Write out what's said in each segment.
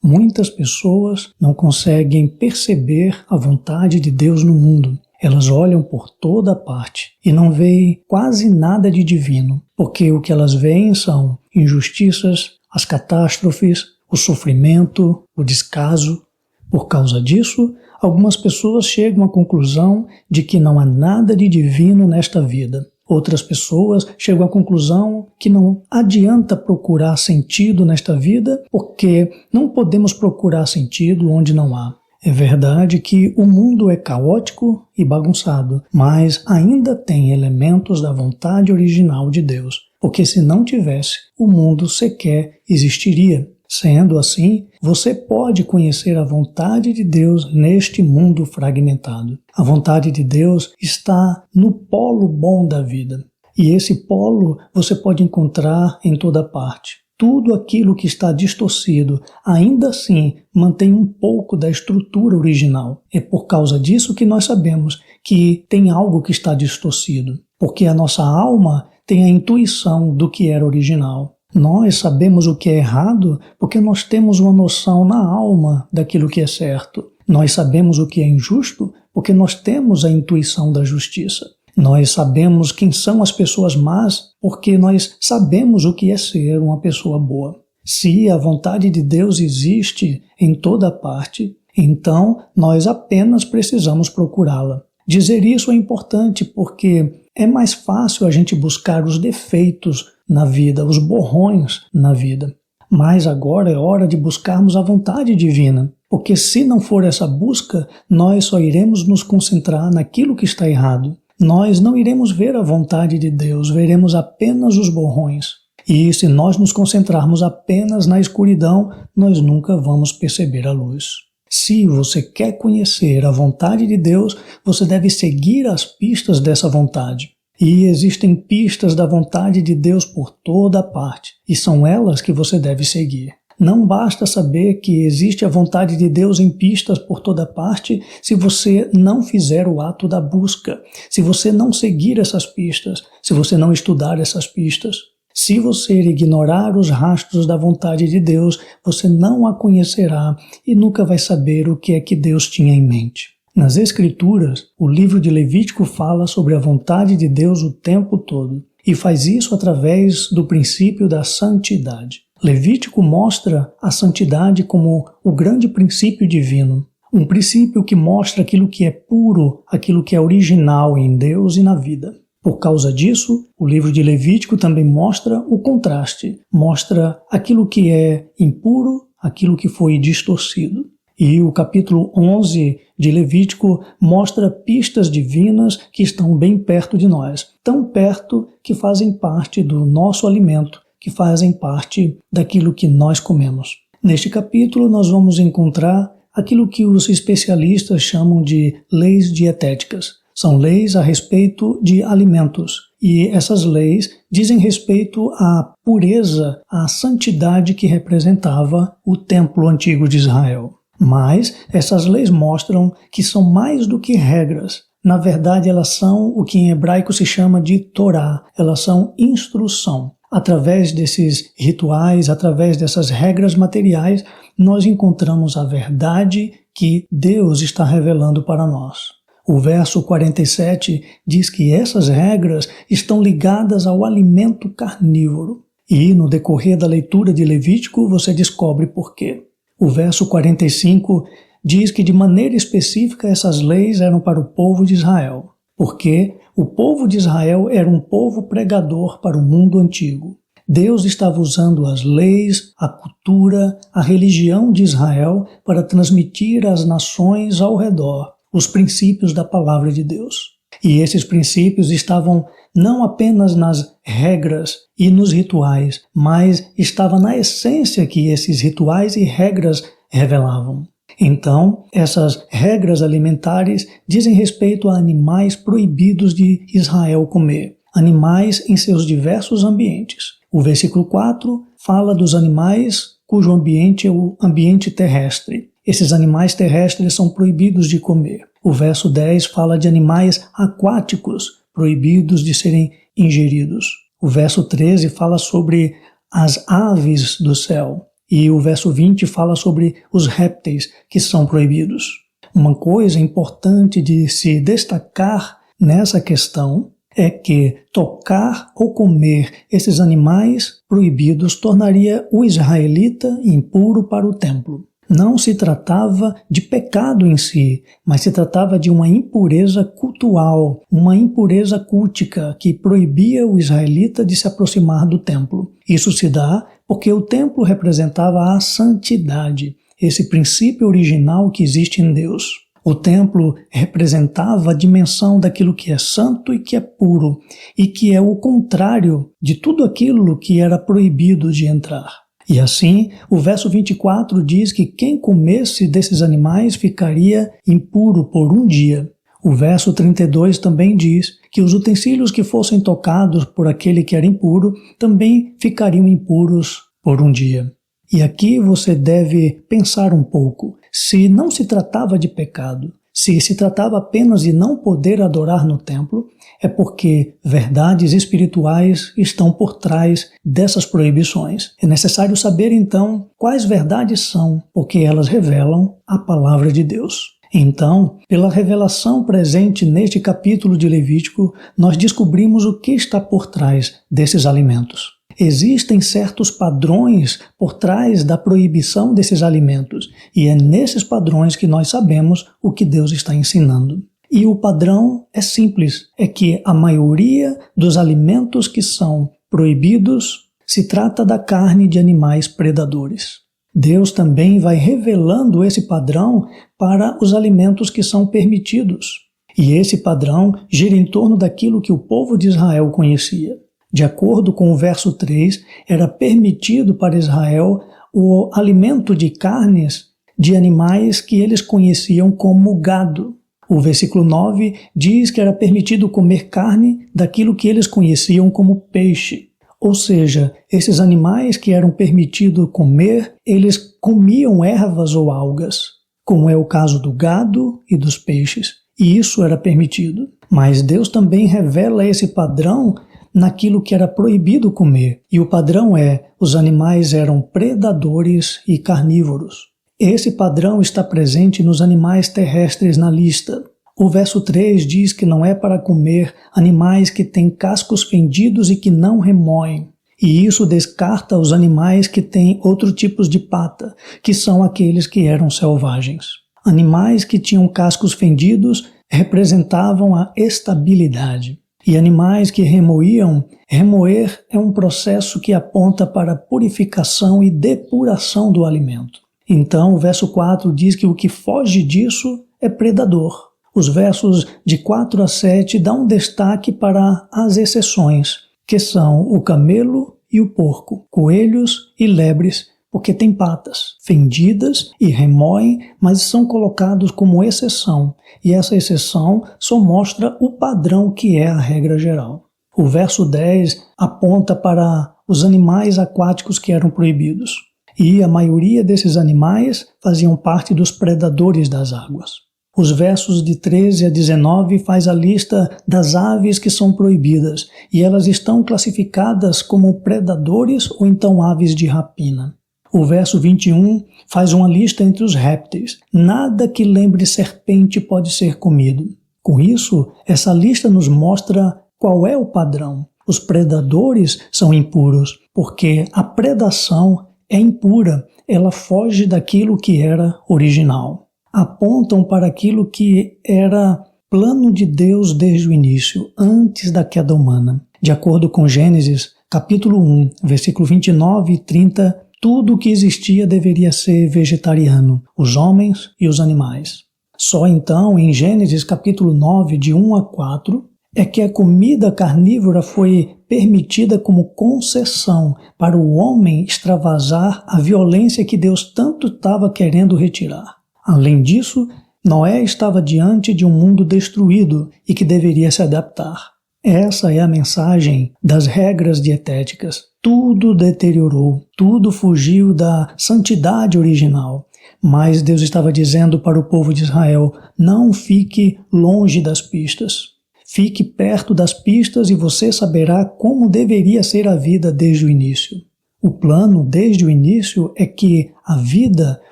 Muitas pessoas não conseguem perceber a vontade de Deus no mundo. Elas olham por toda parte e não veem quase nada de divino, porque o que elas veem são injustiças, as catástrofes, o sofrimento, o descaso. Por causa disso, algumas pessoas chegam à conclusão de que não há nada de divino nesta vida. Outras pessoas chegam à conclusão que não adianta procurar sentido nesta vida, porque não podemos procurar sentido onde não há. É verdade que o mundo é caótico e bagunçado, mas ainda tem elementos da vontade original de Deus, porque se não tivesse, o mundo sequer existiria. Sendo assim, você pode conhecer a vontade de Deus neste mundo fragmentado. A vontade de Deus está no polo bom da vida. E esse polo você pode encontrar em toda parte. Tudo aquilo que está distorcido, ainda assim, mantém um pouco da estrutura original. É por causa disso que nós sabemos que tem algo que está distorcido, porque a nossa alma tem a intuição do que era original. Nós sabemos o que é errado porque nós temos uma noção na alma daquilo que é certo. Nós sabemos o que é injusto porque nós temos a intuição da justiça. Nós sabemos quem são as pessoas más porque nós sabemos o que é ser uma pessoa boa. Se a vontade de Deus existe em toda parte, então nós apenas precisamos procurá-la. Dizer isso é importante porque é mais fácil a gente buscar os defeitos na vida, os borrões na vida. Mas agora é hora de buscarmos a vontade divina, porque se não for essa busca, nós só iremos nos concentrar naquilo que está errado. Nós não iremos ver a vontade de Deus, veremos apenas os borrões. E se nós nos concentrarmos apenas na escuridão, nós nunca vamos perceber a luz. Se você quer conhecer a vontade de Deus, você deve seguir as pistas dessa vontade. E existem pistas da vontade de Deus por toda a parte, e são elas que você deve seguir. Não basta saber que existe a vontade de Deus em pistas por toda parte se você não fizer o ato da busca, se você não seguir essas pistas, se você não estudar essas pistas. Se você ignorar os rastros da vontade de Deus, você não a conhecerá e nunca vai saber o que é que Deus tinha em mente. Nas Escrituras, o livro de Levítico fala sobre a vontade de Deus o tempo todo, e faz isso através do princípio da santidade. Levítico mostra a santidade como o grande princípio divino, um princípio que mostra aquilo que é puro, aquilo que é original em Deus e na vida. Por causa disso, o livro de Levítico também mostra o contraste, mostra aquilo que é impuro, aquilo que foi distorcido. E o capítulo 11 de Levítico mostra pistas divinas que estão bem perto de nós, tão perto que fazem parte do nosso alimento, que fazem parte daquilo que nós comemos. Neste capítulo nós vamos encontrar aquilo que os especialistas chamam de leis dietéticas. São leis a respeito de alimentos, e essas leis dizem respeito à pureza, à santidade que representava o templo antigo de Israel. Mas essas leis mostram que são mais do que regras. Na verdade, elas são o que em hebraico se chama de Torá, elas são instrução. Através desses rituais, através dessas regras materiais, nós encontramos a verdade que Deus está revelando para nós. O verso 47 diz que essas regras estão ligadas ao alimento carnívoro. E no decorrer da leitura de Levítico você descobre por quê. O verso 45 diz que de maneira específica essas leis eram para o povo de Israel, porque o povo de Israel era um povo pregador para o mundo antigo. Deus estava usando as leis, a cultura, a religião de Israel para transmitir às nações ao redor os princípios da palavra de Deus. E esses princípios estavam não apenas nas regras e nos rituais, mas estava na essência que esses rituais e regras revelavam. Então, essas regras alimentares dizem respeito a animais proibidos de Israel comer, animais em seus diversos ambientes. O versículo 4 fala dos animais cujo ambiente é o ambiente terrestre. Esses animais terrestres são proibidos de comer. O verso 10 fala de animais aquáticos, proibidos de serem ingeridos. O verso 13 fala sobre as aves do céu. E o verso 20 fala sobre os répteis que são proibidos. Uma coisa importante de se destacar nessa questão é que tocar ou comer esses animais proibidos tornaria o israelita impuro para o templo. Não se tratava de pecado em si, mas se tratava de uma impureza cultual, uma impureza cultica que proibia o israelita de se aproximar do templo. Isso se dá porque o templo representava a santidade, esse princípio original que existe em Deus. O templo representava a dimensão daquilo que é santo e que é puro, e que é o contrário de tudo aquilo que era proibido de entrar. E assim, o verso 24 diz que quem comesse desses animais ficaria impuro por um dia. O verso 32 também diz que os utensílios que fossem tocados por aquele que era impuro também ficariam impuros por um dia. E aqui você deve pensar um pouco, se não se tratava de pecado, se se tratava apenas de não poder adorar no templo, é porque verdades espirituais estão por trás dessas proibições. É necessário saber então quais verdades são, porque elas revelam a palavra de Deus. Então, pela revelação presente neste capítulo de Levítico, nós descobrimos o que está por trás desses alimentos. Existem certos padrões por trás da proibição desses alimentos, e é nesses padrões que nós sabemos o que Deus está ensinando. E o padrão é simples, é que a maioria dos alimentos que são proibidos se trata da carne de animais predadores. Deus também vai revelando esse padrão para os alimentos que são permitidos. E esse padrão gira em torno daquilo que o povo de Israel conhecia. De acordo com o verso 3, era permitido para Israel o alimento de carnes de animais que eles conheciam como gado. O versículo 9 diz que era permitido comer carne daquilo que eles conheciam como peixe. Ou seja, esses animais que eram permitidos comer, eles comiam ervas ou algas, como é o caso do gado e dos peixes. E isso era permitido. Mas Deus também revela esse padrão naquilo que era proibido comer. E o padrão é, os animais eram predadores e carnívoros. Esse padrão está presente nos animais terrestres na lista. O verso 3 diz que não é para comer animais que têm cascos fendidos e que não remoem. E isso descarta os animais que têm outros tipos de pata, que são aqueles que eram selvagens. Animais que tinham cascos fendidos representavam a estabilidade. E animais que remoer é um processo que aponta para a purificação e depuração do alimento. Então, o verso 4 diz que o que foge disso é predador. Os versos de 4 a 7 dão destaque para as exceções, que são o camelo e o porco, coelhos e lebres, porque têm patas fendidas e remoem, mas são colocados como exceção, e essa exceção só mostra o padrão que é a regra geral. O verso 10 aponta para os animais aquáticos que eram proibidos, e a maioria desses animais faziam parte dos predadores das águas. Os versos de 13 a 19 faz a lista das aves que são proibidas, e elas estão classificadas como predadores ou então aves de rapina. O verso 21 faz uma lista entre os répteis. Nada que lembre serpente pode ser comido. Com isso, essa lista nos mostra qual é o padrão. Os predadores são impuros, porque a predação é impura, ela foge daquilo que era original. Apontam para aquilo que era plano de Deus desde o início, antes da queda humana. De acordo com Gênesis, capítulo 1, versículo 29 e 30, tudo o que existia deveria ser vegetariano, os homens e os animais. Só então, em Gênesis capítulo 9, de 1 a 4, é que a comida carnívora foi permitida como concessão para o homem extravasar a violência que Deus tanto estava querendo retirar. Além disso, Noé estava diante de um mundo destruído e que deveria se adaptar. Essa é a mensagem das regras dietéticas. Tudo deteriorou, tudo fugiu da santidade original. Mas Deus estava dizendo para o povo de Israel, não fique longe das pistas. Fique perto das pistas e você saberá como deveria ser a vida desde o início. O plano, desde o início, é que a vida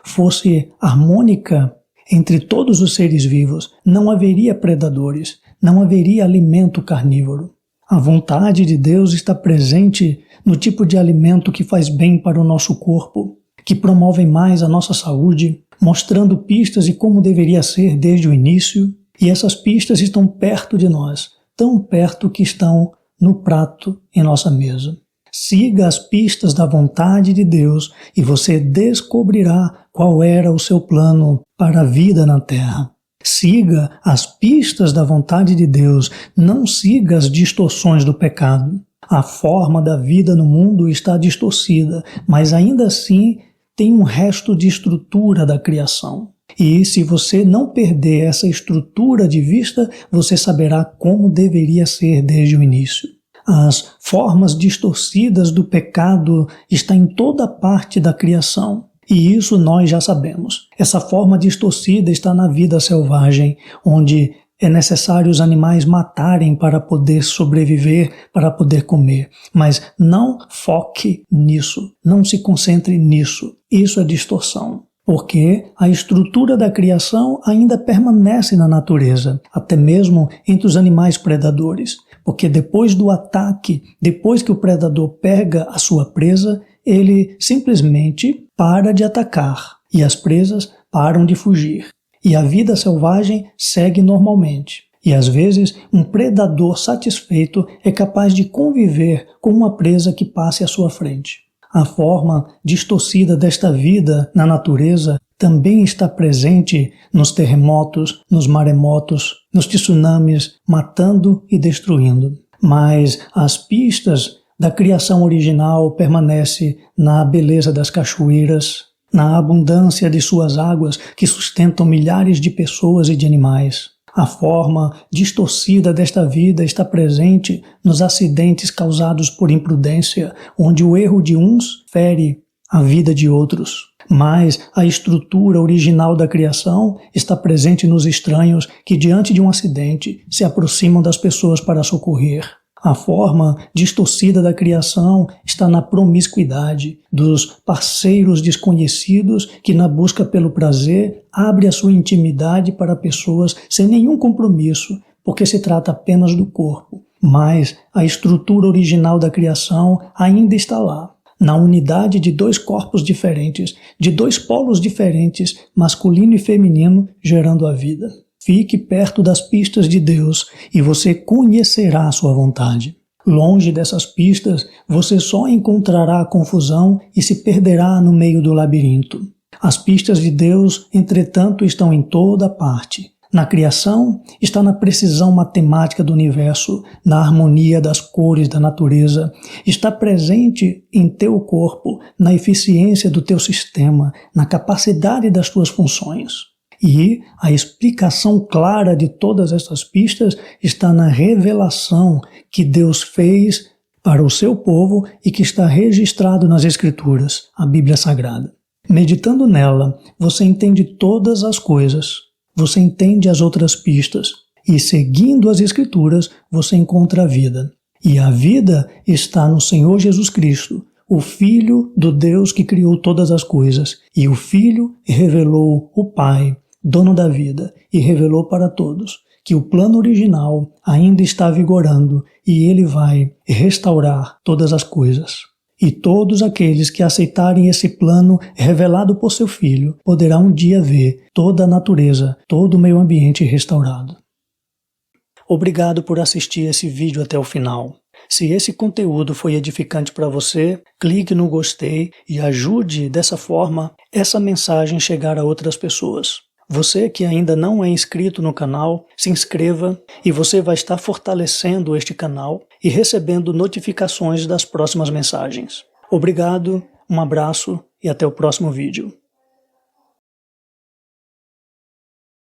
fosse harmônica entre todos os seres vivos. Não haveria predadores, não haveria alimento carnívoro. A vontade de Deus está presente no tipo de alimento que faz bem para o nosso corpo, que promove mais a nossa saúde, mostrando pistas de como deveria ser desde o início. E essas pistas estão perto de nós, tão perto que estão no prato em nossa mesa. Siga as pistas da vontade de Deus e você descobrirá qual era o seu plano para a vida na Terra. Siga as pistas da vontade de Deus, não siga as distorções do pecado. A forma da vida no mundo está distorcida, mas ainda assim tem um resto de estrutura da criação. E se você não perder essa estrutura de vista, você saberá como deveria ser desde o início. As formas distorcidas do pecado estão em toda parte da criação. E isso nós já sabemos. Essa forma distorcida está na vida selvagem, onde é necessário os animais matarem para poder sobreviver, para poder comer. Mas não foque nisso, não se concentre nisso. Isso é distorção. Porque a estrutura da criação ainda permanece na natureza, até mesmo entre os animais predadores. Porque depois do ataque, depois que o predador pega a sua presa, ele simplesmente para de atacar e as presas param de fugir. E a vida selvagem segue normalmente. E às vezes um predador satisfeito é capaz de conviver com uma presa que passe à sua frente. A forma distorcida desta vida na natureza também está presente nos terremotos, nos maremotos, nos tsunamis, matando e destruindo. Mas as pistas da criação original permanecem na beleza das cachoeiras, na abundância de suas águas que sustentam milhares de pessoas e de animais. A forma distorcida desta vida está presente nos acidentes causados por imprudência, onde o erro de uns fere a vida de outros. Mas a estrutura original da criação está presente nos estranhos que, diante de um acidente, se aproximam das pessoas para socorrer. A forma distorcida da criação está na promiscuidade dos parceiros desconhecidos que, na busca pelo prazer, abre a sua intimidade para pessoas sem nenhum compromisso, porque se trata apenas do corpo. Mas a estrutura original da criação ainda está lá, na unidade de dois corpos diferentes, de dois polos diferentes, masculino e feminino, gerando a vida. Fique perto das pistas de Deus e você conhecerá a sua vontade. Longe dessas pistas, você só encontrará confusão e se perderá no meio do labirinto. As pistas de Deus, entretanto, estão em toda parte. Na criação, está na precisão matemática do universo, na harmonia das cores da natureza, está presente em teu corpo, na eficiência do teu sistema, na capacidade das tuas funções. E a explicação clara de todas essas pistas está na revelação que Deus fez para o seu povo e que está registrado nas Escrituras, a Bíblia Sagrada. Meditando nela, você entende todas as coisas, você entende as outras pistas, e seguindo as Escrituras, você encontra a vida. E a vida está no Senhor Jesus Cristo, o Filho do Deus que criou todas as coisas, e o Filho revelou o Pai, dono da vida, e revelou para todos que o plano original ainda está vigorando e ele vai restaurar todas as coisas. E todos aqueles que aceitarem esse plano revelado por seu Filho poderão um dia ver toda a natureza, todo o meio ambiente restaurado. Obrigado por assistir esse vídeo até o final. Se esse conteúdo foi edificante para você, clique no gostei e ajude dessa forma essa mensagem chegar a outras pessoas. Você que ainda não é inscrito no canal, se inscreva e você vai estar fortalecendo este canal e recebendo notificações das próximas mensagens. Obrigado, um abraço e até o próximo vídeo.